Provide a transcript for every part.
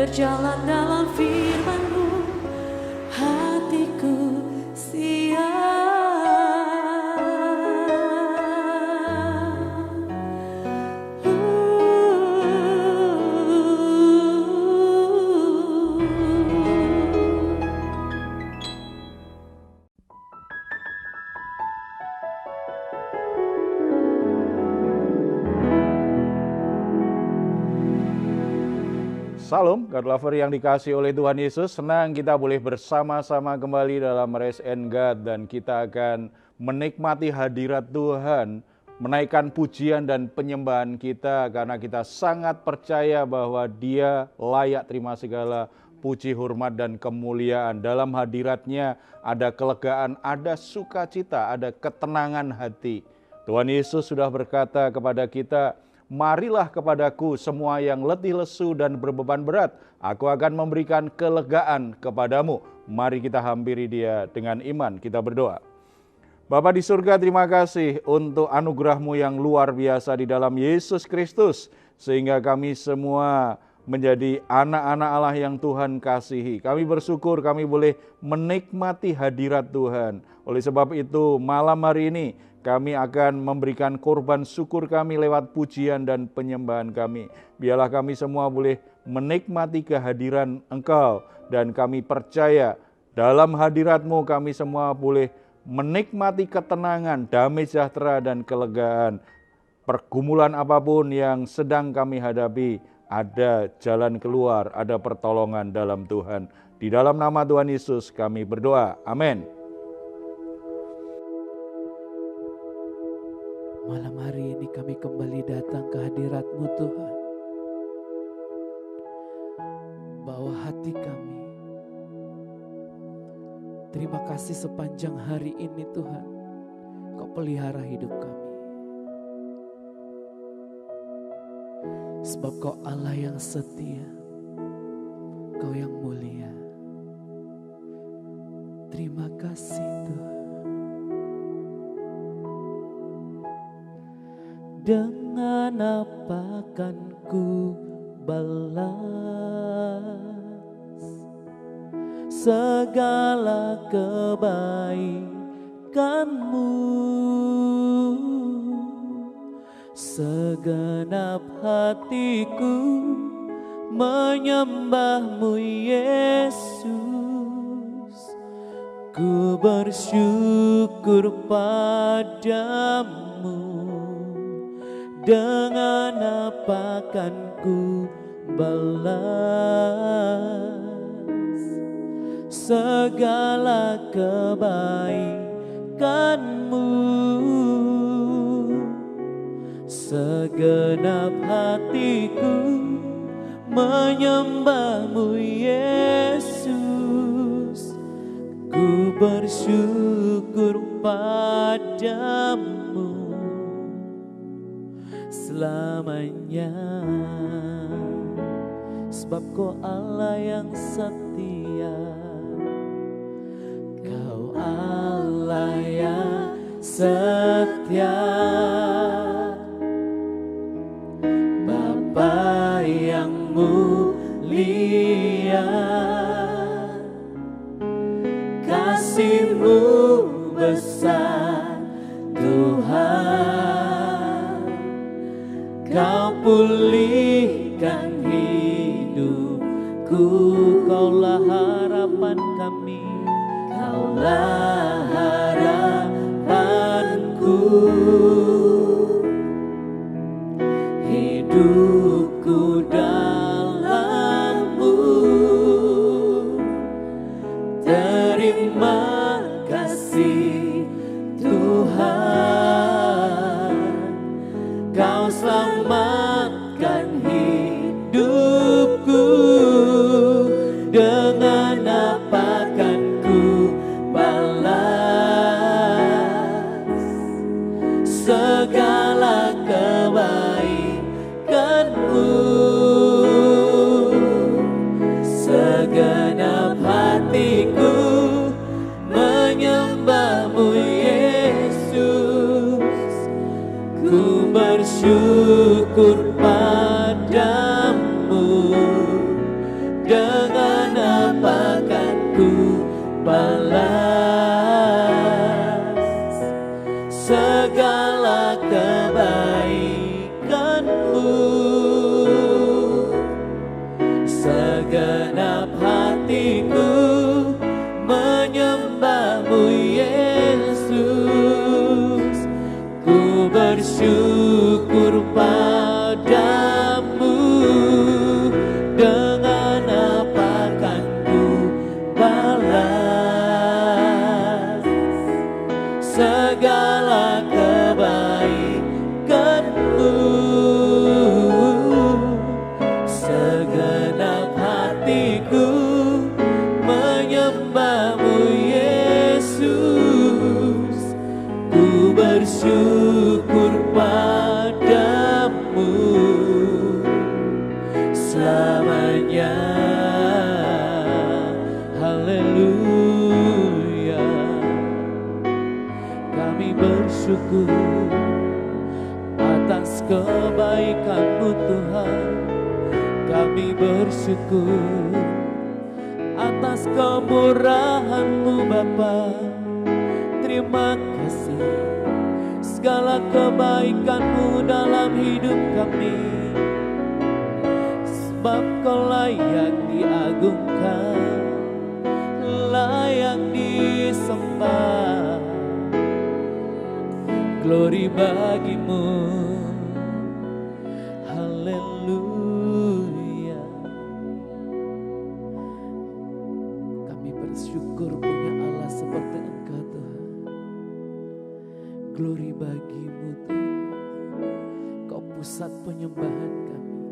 berjalan dalam firman-Mu, hatiku siap. Salam, God lover yang dikasih oleh Tuhan Yesus. Senang kita boleh bersama-sama kembali dalam Raise and God, dan kita akan menikmati hadirat Tuhan, menaikkan pujian dan penyembahan kita karena kita sangat percaya bahwa Dia layak terima segala puji, hormat, dan kemuliaan. Dalam hadiratnya ada kelegaan, ada sukacita, ada ketenangan hati. Tuhan Yesus sudah berkata kepada kita, "Marilah kepadaku semua yang letih lesu dan berbeban berat, aku akan memberikan kelegaan kepadamu." Mari kita hampiri Dia dengan iman, kita berdoa. Bapa di surga, terima kasih untuk anugerah-Mu yang luar biasa di dalam Yesus Kristus, sehingga kami semua menjadi anak-anak Allah yang Tuhan kasihi. Kami bersyukur kami boleh menikmati hadirat Tuhan. Oleh sebab itu malam hari ini kami akan memberikan korban syukur kami lewat pujian dan penyembahan kami. Biarlah kami semua boleh menikmati kehadiran Engkau, dan kami percaya dalam hadirat-Mu kami semua boleh menikmati ketenangan, damai sejahtera, dan kelegaan. Pergumulan apapun yang sedang kami hadapi, ada jalan keluar, ada pertolongan dalam Tuhan. Di dalam nama Tuhan Yesus kami berdoa. Amin. Malam hari ini kami kembali datang ke hadirat-Mu Tuhan. Bawa hati kami. Terima kasih sepanjang hari ini Tuhan, Kau pelihara hidup kami. Sebab Kau Allah yang setia, Kau yang mulia. Terima kasih Tuhan. Dengan apa kan ku balas segala kebaikan-Mu? Segenap hatiku menyembah-Mu Yesus. Ku bersyukur padamu. Dengan apa kan ku balas segala kebaikan-Mu? Segenap hatiku menyembah-Mu Yesus. Ku bersyukur padamu selamanya. Sebab Kau Allah yang setia, Kau Allah yang setia, Bapa yang mulia. Kasih-Mu besar Tuhan, Kau pulihkan hidupku. Kaulah harapan kami, Kaulah harapanku. Hidupku dalam-Mu. Terima kasih Tuhan, Kau selamatkan hidupku. Dengan apa kan ku balas segala kebaikan-Mu? Segenap hatiku menyembah-Mu Yesus. Ku bersyukur padamu. balas segala kebaikan-Mu. Segenap hatiku menyembah-Mu Yesus. Ku bersyukur padamu, dengan apa kan ku balas segala kebaikan-Mu. Segenap hatiku menyembah-Mu Yesus. Ku bersyukur padamu selamanya. Haleluya. Kami bersyukur atas kebaikan-Mu Tuhan. Kami bersyukur atas kemurahan-Mu Bapa. Terima kasih segala kebaikan-Mu dalam hidup kami. Sebab Kau layak diagungkan, layak disembah. Glory bagi-Mu. Haleluya. Kami bersyukur punya Allah seperti Engkau Tuhan. Glory bagi-Mu Tuhan. Kau pusat penyembahan kami.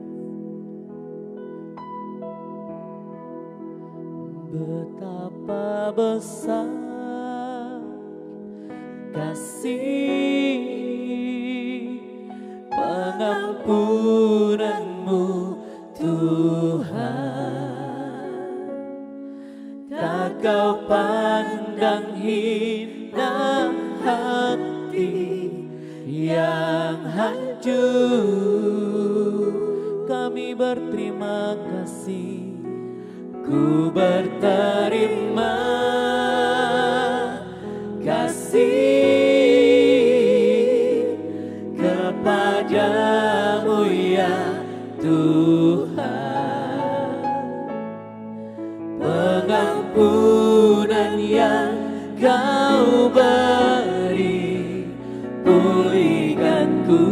Betapa besar kasih pengampunan-Mu Tuhan. Tak Kau pandang hina hati yang hancur. Kami berterima kasih. Ku berterima kasih kepadamu ya Tuhan. Pengampunan yang Kau beri, pulihkanku.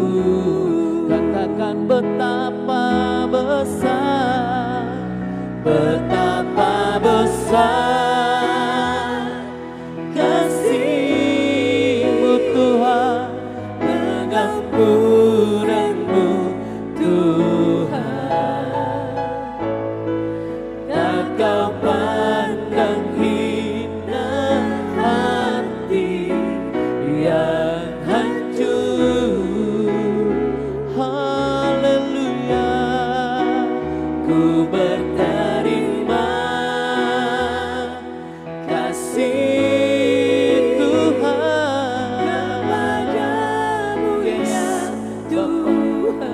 Katakan betapa besar, betapa besar kasih-Mu Tuhan, pengampunan-Mu Tuhan. Tak Kau pandang hina hati yang hancur. Haleluya. Ku berterima kasih Tuhan kepadamu ya Tuhan.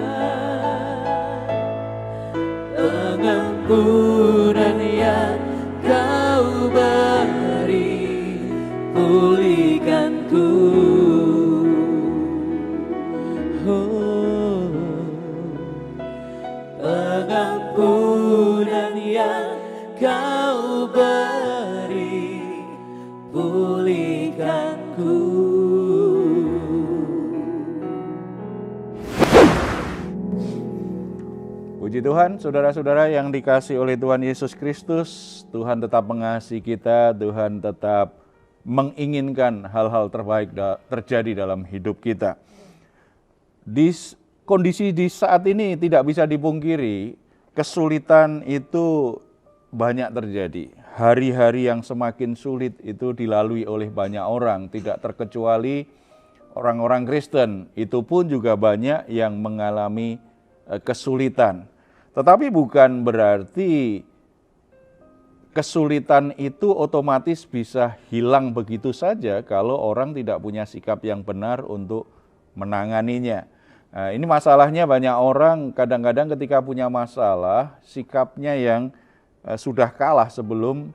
Pengampunan yang Kau beri, pulihkanku. Oh, pengampunan yang Kau beri, pulihkanku. Puji Tuhan, saudara-saudara yang dikasihi oleh Tuhan Yesus Kristus, Tuhan tetap mengasihi kita, Tuhan tetap menginginkan hal-hal terbaik terjadi dalam hidup kita. Kondisi di saat ini tidak bisa dipungkiri, kesulitan itu banyak terjadi. Hari-hari yang semakin sulit itu dilalui oleh banyak orang, tidak terkecuali orang-orang Kristen. Itu pun juga banyak yang mengalami kesulitan. Tetapi bukan berarti kesulitan itu otomatis bisa hilang begitu saja kalau orang tidak punya sikap yang benar untuk menanganinya. Nah, ini masalahnya banyak orang kadang-kadang ketika punya masalah, sikapnya yang sudah kalah sebelum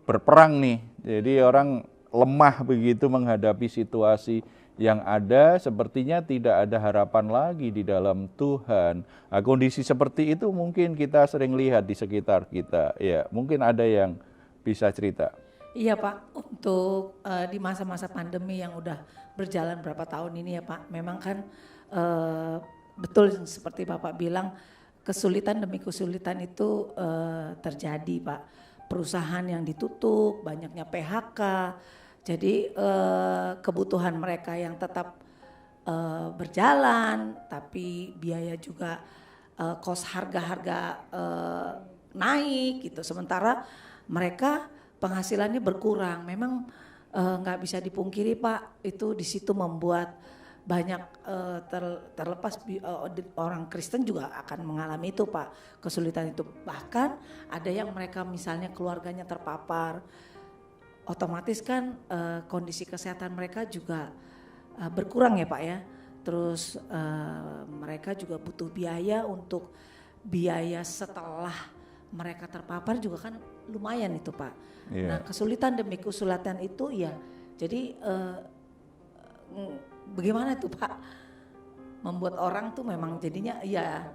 berperang nih. Jadi orang lemah begitu menghadapi situasi yang ada, sepertinya tidak ada harapan lagi di dalam Tuhan. Nah, kondisi seperti itu mungkin kita sering lihat di sekitar kita. Ya, mungkin ada yang bisa cerita. Iya Pak, untuk di masa-masa pandemi yang udah berjalan berapa tahun ini ya Pak, memang kan betul seperti Bapak bilang, kesulitan demi kesulitan itu terjadi Pak. Perusahaan yang ditutup, banyaknya PHK, jadi kebutuhan mereka yang tetap berjalan, tapi biaya juga kos harga-harga naik gitu. Sementara mereka penghasilannya berkurang. Memang nggak bisa dipungkiri Pak, itu di situ membuat banyak terlepas orang Kristen juga akan mengalami itu Pak, kesulitan itu. Bahkan ada yang mereka misalnya keluarganya terpapar, otomatis kan kondisi kesehatan mereka juga berkurang ya Pak ya. Terus mereka juga butuh biaya untuk biaya setelah mereka terpapar juga kan lumayan itu Pak. Nah kesulitan demi kesulitan itu ya, jadi bagaimana itu Pak, membuat orang tuh memang jadinya ya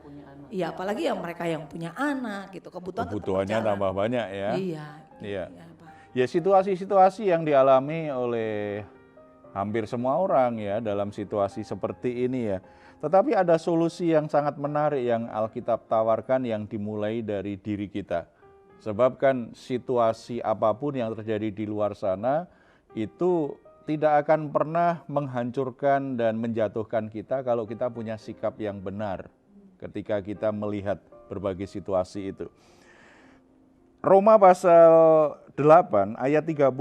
apalagi yang mereka yang punya anak gitu, kebutuhannya tambah banyak ya. Iya. Pak. Ya situasi-situasi yang dialami oleh hampir semua orang ya dalam situasi seperti ini ya. Tetapi ada solusi yang sangat menarik yang Alkitab tawarkan yang dimulai dari diri kita. Sebab kan situasi apapun yang terjadi di luar sana itu tidak akan pernah menghancurkan dan menjatuhkan kita kalau kita punya sikap yang benar ketika kita melihat berbagai situasi itu. Roma pasal 8 ayat 31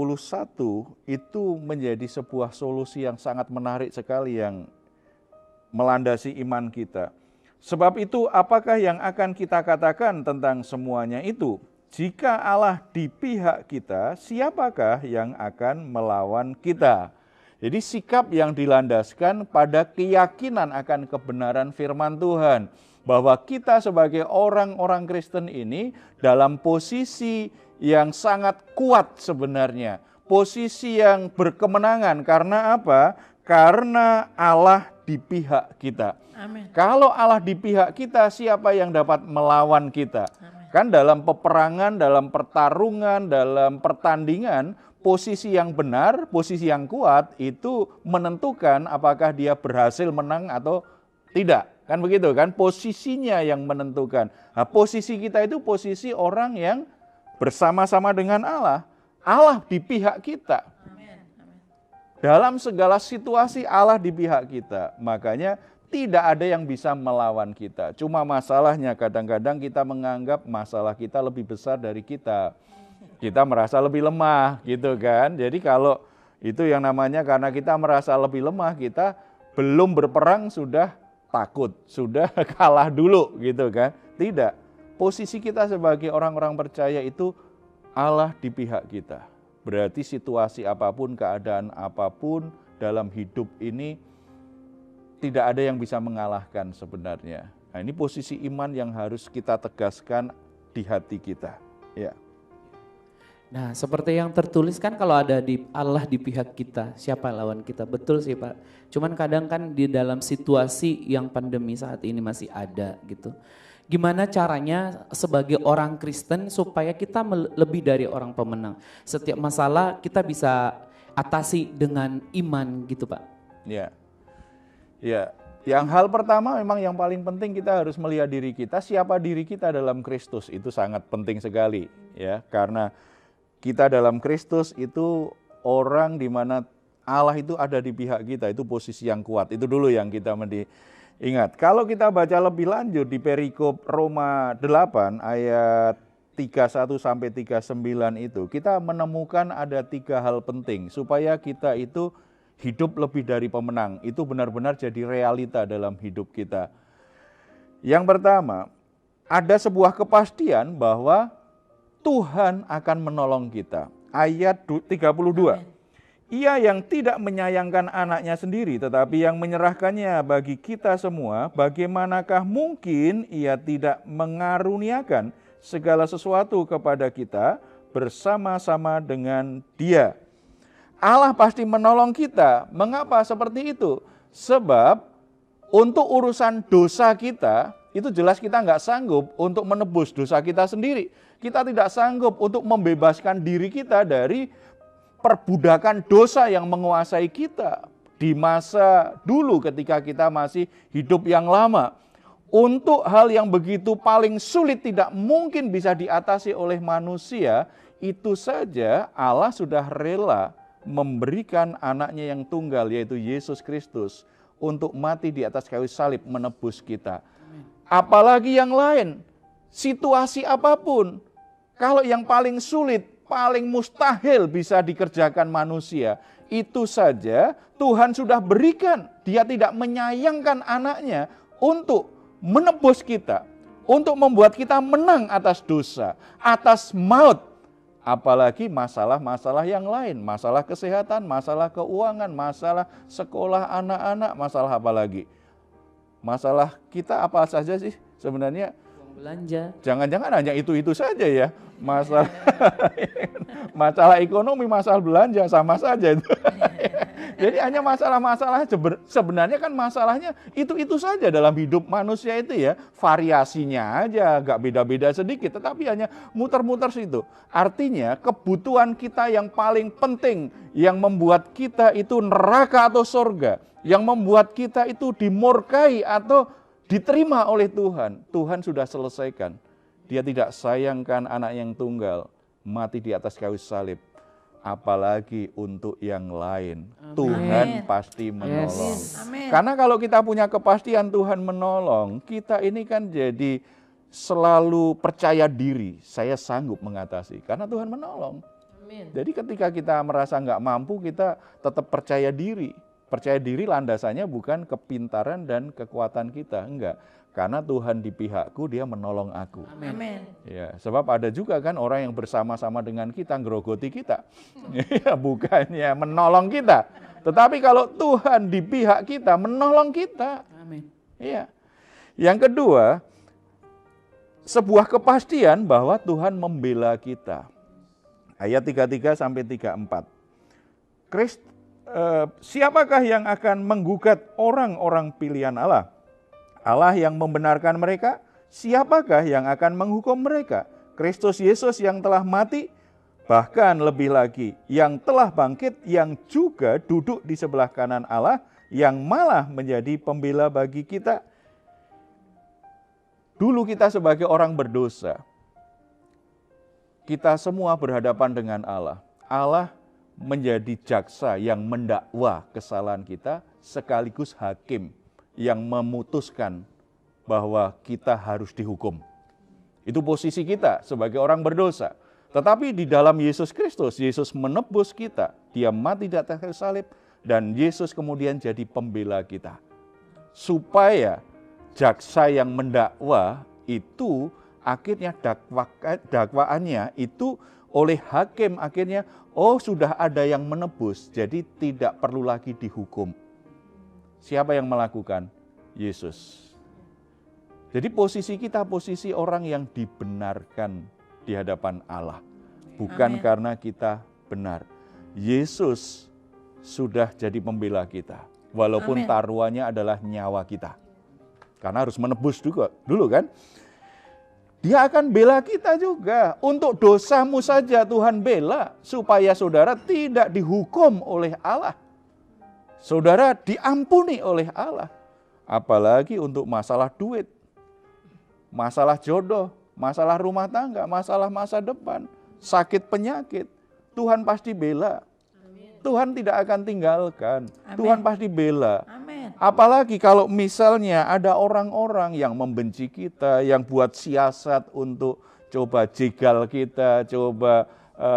itu menjadi sebuah solusi yang sangat menarik sekali yang melandasi iman kita. Sebab itu apakah yang akan kita katakan tentang semuanya itu? Jika Allah di pihak kita, siapakah yang akan melawan kita? Jadi sikap yang dilandaskan pada keyakinan akan kebenaran firman Tuhan. Bahwa kita sebagai orang-orang Kristen ini dalam posisi yang sangat kuat sebenarnya. Posisi yang berkemenangan, karena apa? Karena Allah di pihak kita. Amin. Kalau Allah di pihak kita, siapa yang dapat melawan kita? Amin. Kan dalam peperangan, dalam pertarungan, dalam pertandingan, posisi yang benar, posisi yang kuat itu menentukan apakah dia berhasil menang atau tidak. Kan begitu kan, posisinya yang menentukan. Nah, posisi kita itu posisi orang yang bersama-sama dengan Allah. Allah di pihak kita. Amin. Dalam segala situasi Allah di pihak kita. Makanya tidak ada yang bisa melawan kita. Cuma masalahnya kadang-kadang kita menganggap masalah kita lebih besar dari kita. Kita merasa lebih lemah gitu kan. Jadi kalau itu yang namanya karena kita merasa lebih lemah, kita belum berperang sudah takut, sudah kalah dulu gitu kan. Tidak. Posisi kita sebagai orang-orang percaya itu Allah di pihak kita. Berarti situasi apapun, keadaan apapun dalam hidup ini tidak ada yang bisa mengalahkan sebenarnya. Nah, ini posisi iman yang harus kita tegaskan di hati kita. Ya. Nah, seperti yang tertulis kan kalau ada di Allah di pihak kita, siapa lawan kita? Betul sih Pak. Cuman kadang kan di dalam situasi yang pandemi saat ini masih ada gitu. Gimana caranya sebagai orang Kristen supaya kita lebih dari orang pemenang? Setiap masalah kita bisa atasi dengan iman gitu Pak. Ya. Ya, yang hal pertama memang yang paling penting kita harus melihat diri kita, siapa diri kita dalam Kristus, itu sangat penting sekali ya, karena kita dalam Kristus itu orang di mana Allah itu ada di pihak kita, itu posisi yang kuat. Itu dulu yang kita mesti ingat. Kalau kita baca lebih lanjut di perikop Roma 8 ayat 31 sampai 39 itu, kita menemukan ada 3 hal penting supaya kita itu hidup lebih dari pemenang. Itu benar-benar jadi realita dalam hidup kita. Yang pertama, ada sebuah kepastian bahwa Tuhan akan menolong kita. Ayat 32. Ia yang tidak menyayangkan anaknya sendiri, tetapi yang menyerahkannya bagi kita semua, bagaimanakah mungkin ia tidak mengaruniakan segala sesuatu kepada kita? bersama-sama dengan Dia. Allah pasti menolong kita. Mengapa seperti itu? Sebab untuk urusan dosa kita, itu jelas kita nggak sanggup untuk menebus dosa kita sendiri. Kita tidak sanggup untuk membebaskan diri kita dari perbudakan dosa yang menguasai kita di masa dulu ketika kita masih hidup yang lama. Untuk hal yang begitu paling sulit tidak mungkin bisa diatasi oleh manusia, itu saja Allah sudah rela memberikan anaknya yang tunggal yaitu Yesus Kristus untuk mati di atas kayu salib menebus kita. Apalagi yang lain, situasi apapun, kalau yang paling sulit, paling mustahil bisa dikerjakan manusia, itu saja Tuhan sudah berikan. Dia tidak menyayangkan anaknya untuk menebus kita, untuk membuat kita menang atas dosa, atas maut. Apalagi masalah-masalah yang lain, masalah kesehatan, masalah keuangan, masalah sekolah anak-anak, masalah apa lagi? Masalah kita apa saja sih sebenarnya? Belanja. Jangan-jangan hanya itu-itu saja ya. Masalah ekonomi, masalah belanja sama saja itu. Jadi hanya masalah-masalah sebenarnya kan masalahnya itu saja dalam hidup manusia itu ya. Variasinya aja agak beda-beda sedikit tetapi hanya muter-muter situ. Artinya kebutuhan kita yang paling penting yang membuat kita itu neraka atau surga, yang membuat kita itu dimurkai atau diterima oleh Tuhan, Tuhan sudah selesaikan. Dia tidak sayangkan anak yang tunggal mati di atas kayu salib. Apalagi untuk yang lain. Amen. Tuhan pasti menolong. Yes. Amen. Karena kalau kita punya kepastian Tuhan menolong, kita ini kan jadi selalu percaya diri. Saya sanggup mengatasi karena Tuhan menolong. Amen. Jadi ketika kita merasa nggak mampu, kita tetap percaya diri. Percaya diri landasannya bukan kepintaran dan kekuatan kita, enggak. Karena Tuhan di pihakku, Dia menolong aku. Amin. Ya, sebab ada juga kan orang yang bersama-sama dengan kita, ngerogoti kita. Ya, bukannya menolong kita. Tetapi kalau Tuhan di pihak kita, menolong kita. Amin. Ya. Yang kedua, sebuah kepastian bahwa Tuhan membela kita. Ayat 33 sampai 34. Siapakah yang akan menggugat orang-orang pilihan Allah? Allah yang membenarkan mereka, siapakah yang akan menghukum mereka? Kristus Yesus yang telah mati, bahkan lebih lagi, yang telah bangkit, yang juga duduk di sebelah kanan Allah, yang malah menjadi pembela bagi kita. Dulu kita sebagai orang berdosa, kita semua berhadapan dengan Allah. Allah menjadi jaksa yang mendakwa kesalahan kita, sekaligus hakim yang memutuskan bahwa kita harus dihukum. Itu posisi kita sebagai orang berdosa. Tetapi di dalam Yesus Kristus, Yesus menebus kita. Dia mati di atas kayu salib dan Yesus kemudian jadi pembela kita. Supaya jaksa yang mendakwa itu akhirnya dakwaannya itu oleh hakim akhirnya sudah ada yang menebus, jadi tidak perlu lagi dihukum. Siapa yang melakukan? Yesus. Jadi posisi kita posisi orang yang dibenarkan di hadapan Allah. Bukan karena kita benar. Yesus sudah jadi pembela kita. Walaupun taruhannya adalah nyawa kita. Karena harus menebus dulu kan. Dia akan bela kita juga. Untuk dosamu saja Tuhan bela. Supaya saudara tidak dihukum oleh Allah. Saudara diampuni oleh Allah. Apalagi untuk masalah duit, masalah jodoh, masalah rumah tangga, masalah masa depan, sakit penyakit. Tuhan pasti bela. Amin. Tuhan tidak akan tinggalkan. Amin. Tuhan pasti bela. Amin. Apalagi kalau misalnya ada orang-orang yang membenci kita, yang buat siasat untuk coba jegal kita, coba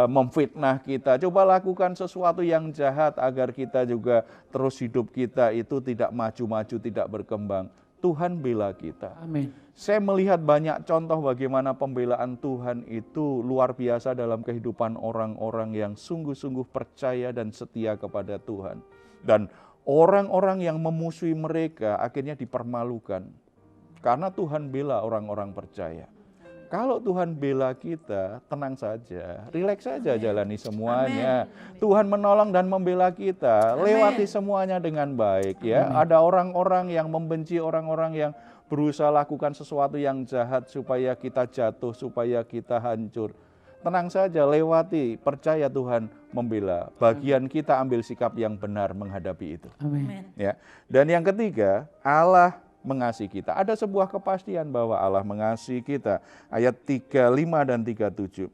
memfitnah kita, coba lakukan sesuatu yang jahat agar kita juga terus hidup kita itu tidak maju-maju, tidak berkembang. Tuhan bela kita. Amin. Saya melihat banyak contoh bagaimana pembelaan Tuhan itu luar biasa dalam kehidupan orang-orang yang sungguh-sungguh percaya dan setia kepada Tuhan. Dan orang-orang yang memusuhi mereka akhirnya dipermalukan. Karena Tuhan bela orang-orang percaya. Kalau Tuhan bela kita, tenang saja, rileks saja jalani semuanya. Tuhan menolong dan membela kita, lewati semuanya dengan baik ya. Ada orang-orang yang membenci, orang-orang yang berusaha lakukan sesuatu yang jahat supaya kita jatuh, supaya kita hancur. Tenang saja, lewati, percaya Tuhan membela. Bagian kita ambil sikap yang benar menghadapi itu. Amin. Ya. Dan yang ketiga, Allah mengasihi kita. Ada sebuah kepastian bahwa Allah mengasihi kita. Ayat 35 dan 37.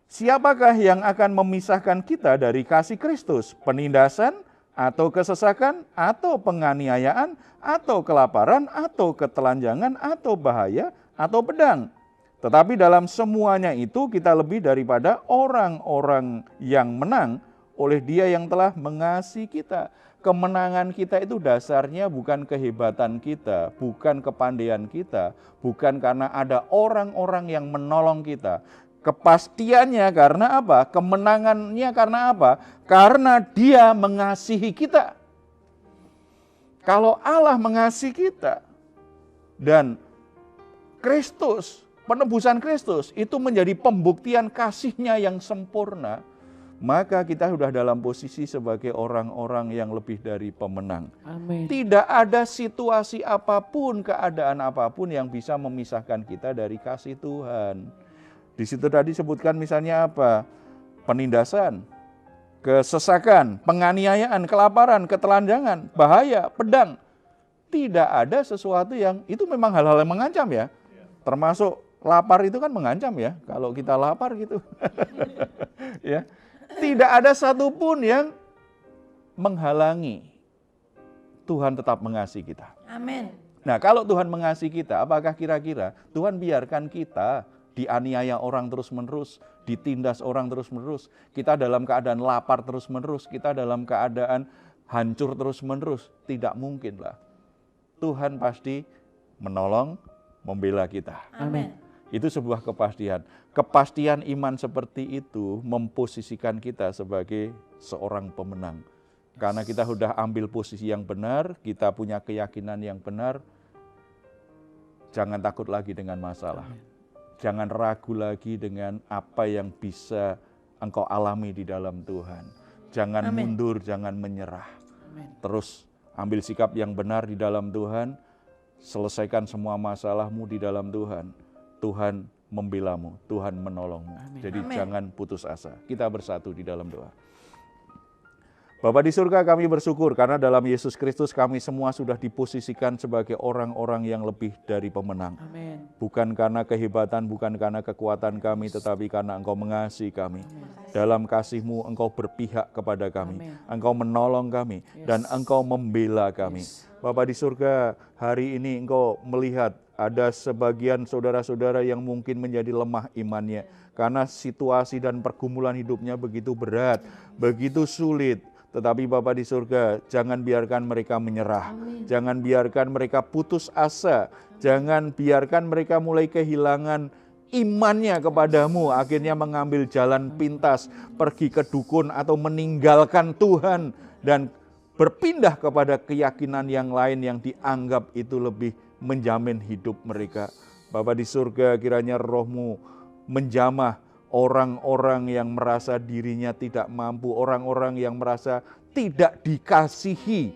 Siapakah yang akan memisahkan kita dari kasih Kristus? Penindasan atau kesesakan atau penganiayaan atau kelaparan atau ketelanjangan atau bahaya atau pedang? Tetapi dalam semuanya itu kita lebih daripada orang-orang yang menang oleh Dia yang telah mengasihi kita. Kemenangan kita itu dasarnya bukan kehebatan kita, bukan kepandaian kita, bukan karena ada orang-orang yang menolong kita. Kepastiannya karena apa? Kemenangannya karena apa? Karena Dia mengasihi kita. Kalau Allah mengasihi kita dan Kristus, penebusan Kristus itu menjadi pembuktian kasih-Nya yang sempurna, maka kita sudah dalam posisi sebagai orang-orang yang lebih dari pemenang. Amin. Tidak ada situasi apapun, keadaan apapun yang bisa memisahkan kita dari kasih Tuhan. Di situ tadi sebutkan misalnya apa? Penindasan, kesesakan, penganiayaan, kelaparan, ketelanjangan, bahaya, pedang. Tidak ada sesuatu yang, itu memang hal-hal yang mengancam ya. Termasuk lapar itu kan mengancam ya, kalau kita lapar gitu. Ya. Tidak ada satupun yang menghalangi Tuhan tetap mengasihi kita. Amin. Nah, kalau Tuhan mengasihi kita, apakah kira-kira Tuhan biarkan kita dianiaya orang terus-menerus, ditindas orang terus-menerus, kita dalam keadaan lapar terus-menerus, kita dalam keadaan hancur terus-menerus? Tidak mungkin lah. Tuhan pasti menolong, membela kita. Amin. Itu sebuah kepastian. Kepastian iman seperti itu memposisikan kita sebagai seorang pemenang. Karena kita sudah ambil posisi yang benar, kita punya keyakinan yang benar, jangan takut lagi dengan masalah. Jangan ragu lagi dengan apa yang bisa engkau alami di dalam Tuhan. Jangan mundur, jangan menyerah. Terus ambil sikap yang benar di dalam Tuhan, selesaikan semua masalahmu di dalam Tuhan. Tuhan membelamu, Tuhan menolongmu. Amin. Jadi jangan putus asa. Kita bersatu di dalam doa. Bapa di surga, kami bersyukur karena dalam Yesus Kristus kami semua sudah diposisikan sebagai orang-orang yang lebih dari pemenang. Amin. Bukan karena kehebatan, bukan karena kekuatan kami, tetapi karena Engkau mengasihi kami. Dalam kasih-Mu Engkau berpihak kepada kami. Amin. Engkau menolong kami dan Engkau membela kami. Bapa di surga, hari ini Engkau melihat ada sebagian saudara-saudara yang mungkin menjadi lemah imannya. Karena situasi dan pergumulan hidupnya begitu berat, begitu sulit. Tetapi Bapa di surga, jangan biarkan mereka menyerah. Jangan biarkan mereka putus asa. Jangan biarkan mereka mulai kehilangan imannya kepadamu. Akhirnya mengambil jalan pintas, pergi ke dukun atau meninggalkan Tuhan. Dan berpindah kepada keyakinan yang lain yang dianggap itu lebih menjamin hidup mereka. Bapa di surga, kiranya Roh-Mu menjamah orang-orang yang merasa dirinya tidak mampu, orang-orang yang merasa tidak dikasihi.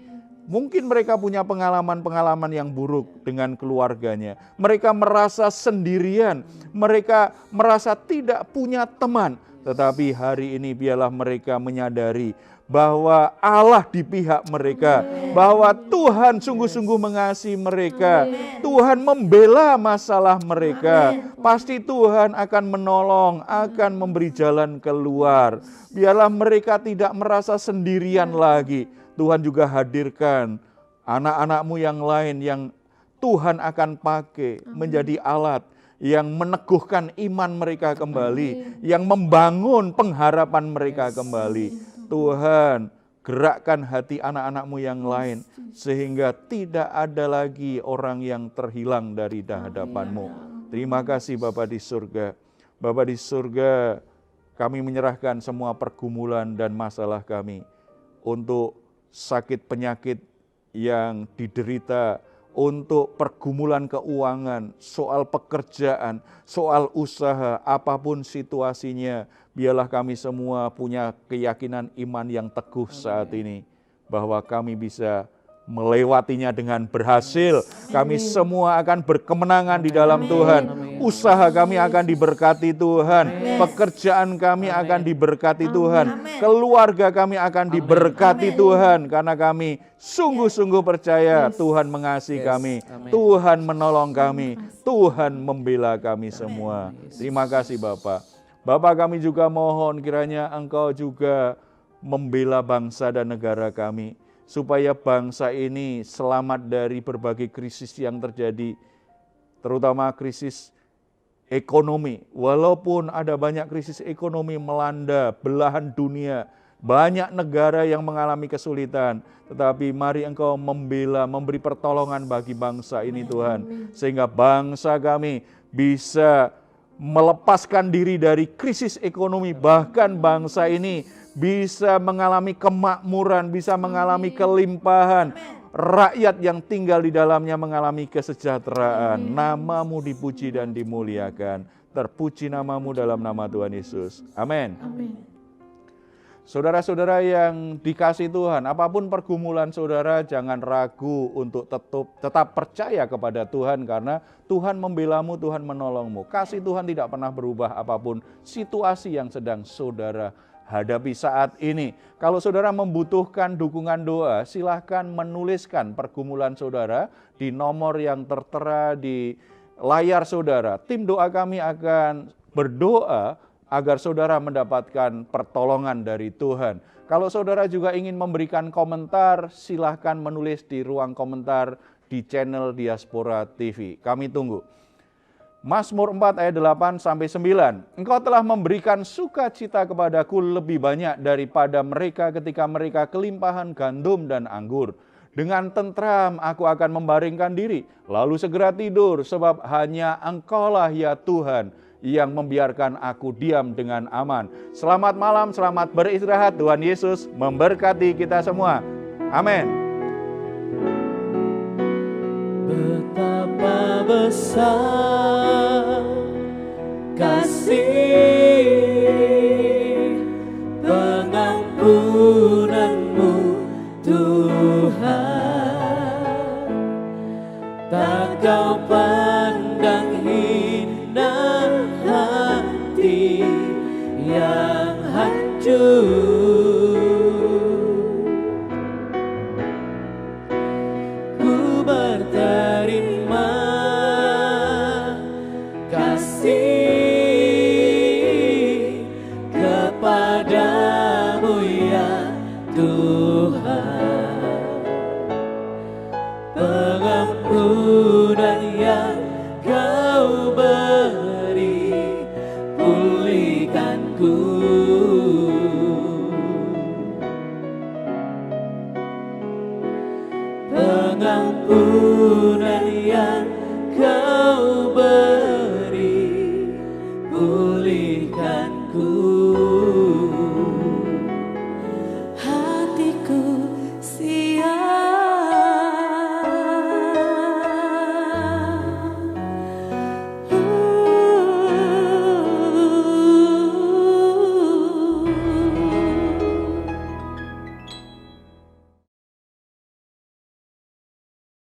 Mungkin mereka punya pengalaman-pengalaman yang buruk dengan keluarganya. Mereka merasa sendirian, mereka merasa tidak punya teman. Tetapi hari ini biarlah mereka menyadari bahwa Allah di pihak mereka, bahwa Tuhan sungguh-sungguh mengasihi mereka, Tuhan membela masalah mereka, pasti Tuhan akan menolong, akan memberi jalan keluar. Biarlah mereka tidak merasa sendirian lagi. Tuhan juga hadirkan anak-anak-Mu yang lain yang Tuhan akan pakai menjadi alat yang meneguhkan iman mereka kembali, yang membangun pengharapan mereka kembali. Tuhan, gerakkan hati anak-anak-Mu yang lain, sehingga tidak ada lagi orang yang terhilang dari hadapan-Mu. Terima kasih Bapa di surga. Bapa di surga, kami menyerahkan semua pergumulan dan masalah kami untuk sakit penyakit yang diderita, untuk pergumulan keuangan, soal pekerjaan, soal usaha, apapun situasinya, biarlah kami semua punya keyakinan iman yang teguh saat ini, bahwa kami bisa melewatinya dengan berhasil. Kami semua akan berkemenangan di dalam Tuhan. Usaha kami akan diberkati Tuhan. Pekerjaan kami akan diberkati Tuhan. Keluarga kami akan diberkati Tuhan. Karena kami sungguh-sungguh percaya Tuhan mengasihi kami. Tuhan menolong kami. Tuhan membela kami semua. Terima kasih Bapak. Bapak, kami juga mohon kiranya Engkau juga membela bangsa dan negara kami, supaya bangsa ini selamat dari berbagai krisis yang terjadi, terutama krisis ekonomi. Walaupun ada banyak krisis ekonomi melanda belahan dunia, banyak negara yang mengalami kesulitan, tetapi mari Engkau membela, memberi pertolongan bagi bangsa ini Tuhan, sehingga bangsa kami bisa melepaskan diri dari krisis ekonomi, bahkan bangsa ini bisa mengalami kemakmuran, bisa mengalami kelimpahan. Rakyat yang tinggal di dalamnya mengalami kesejahteraan. Nama-Mu dipuji dan dimuliakan. Terpuji nama-Mu dalam nama Tuhan Yesus. Amin. Saudara-saudara yang dikasihi Tuhan, apapun pergumulan saudara, jangan ragu untuk tetap percaya kepada Tuhan, karena Tuhan membela-Mu, Tuhan menolong-Mu. Kasih Tuhan tidak pernah berubah apapun situasi yang sedang saudara hadapi saat ini. Kalau saudara membutuhkan dukungan doa, silahkan menuliskan pergumulan saudara di nomor yang tertera di layar saudara. Tim doa kami akan berdoa agar saudara mendapatkan pertolongan dari Tuhan. Kalau saudara juga ingin memberikan komentar, silahkan menulis di ruang komentar di channel Diaspora TV. Kami tunggu. Mazmur 4 ayat 8-9. Engkau telah memberikan sukacita kepadaku lebih banyak daripada mereka ketika mereka kelimpahan gandum dan anggur. Dengan tentram aku akan membaringkan diri, lalu segera tidur, sebab hanya Engkaulah ya Tuhan yang membiarkan aku diam dengan aman. Selamat malam, selamat beristirahat. Tuhan Yesus memberkati kita semua. Amin. Betapa besar